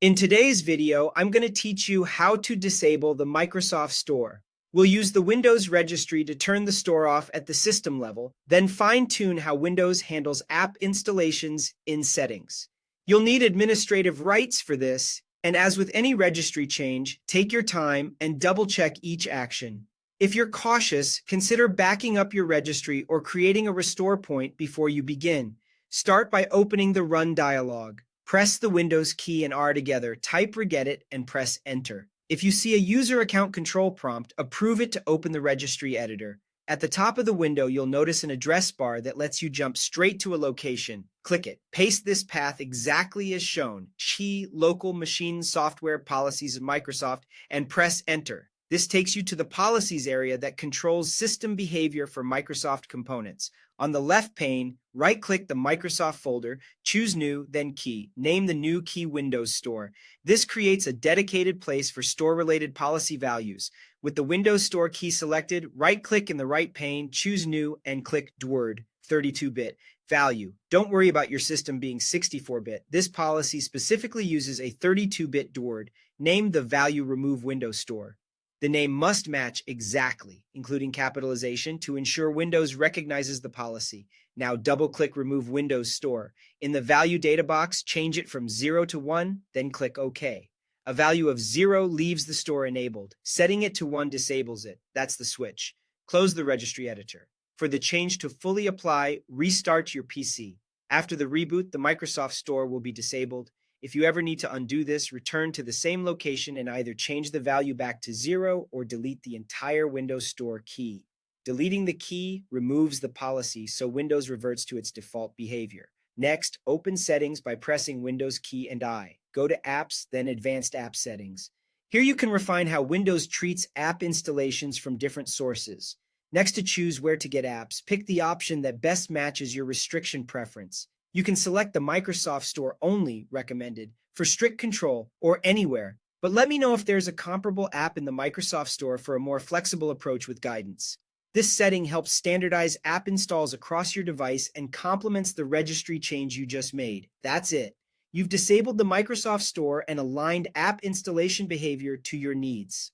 In today's video, I'm going to teach you how to disable the Microsoft Store. We'll use the Windows registry to turn the store off at the system level, then fine-tune how Windows handles app installations in settings. You'll need administrative rights for this, and as with any registry change, take your time and double-check each action. If you're cautious, consider backing up your registry or creating a restore point before you begin. Start by opening the Run dialog. Press the Windows key and R together, type regedit, and press Enter. If you see a user account control prompt, approve it to open the registry editor. At the top of the window, you'll notice an address bar that lets you jump straight to a location. Click it. Paste this path exactly as shown, Chi Local Machine Software Policies of Microsoft, and press Enter. This takes you to the Policies area that controls system behavior for Microsoft components. On the left pane, right-click the Microsoft folder, choose New, then Key. Name the new key Windows Store. This creates a dedicated place for store-related policy values. With the Windows Store key selected, right-click in the right pane, choose New, and click DWORD, 32-bit. Value. Don't worry about your system being 64-bit. This policy specifically uses a 32-bit DWORD. Name the value Remove Windows Store. The name must match exactly, including capitalization, to ensure Windows recognizes the policy. Now double-click Remove Windows Store. In the Value data box, change it from 0 to 1, then click OK. A value of 0 leaves the store enabled. Setting it to 1 disables it. That's the switch. Close the registry editor. For the change to fully apply, restart your PC. After the reboot, the Microsoft Store will be disabled. If you ever need to undo this, return to the same location and either change the value back to 0 or delete the entire Windows Store key. Deleting the key removes the policy, so Windows reverts to its default behavior. Next, open Settings by pressing Windows key and I. Go to Apps, then Advanced App Settings. Here you can refine how Windows treats app installations from different sources. Next, to choose where to get apps, pick the option that best matches your restriction preference. You can select the Microsoft Store only recommended for strict control or anywhere, but let me know if there's a comparable app in the Microsoft Store for a more flexible approach with guidance. This setting helps standardize app installs across your device and complements the registry change you just made. That's it. You've disabled the Microsoft Store and aligned app installation behavior to your needs.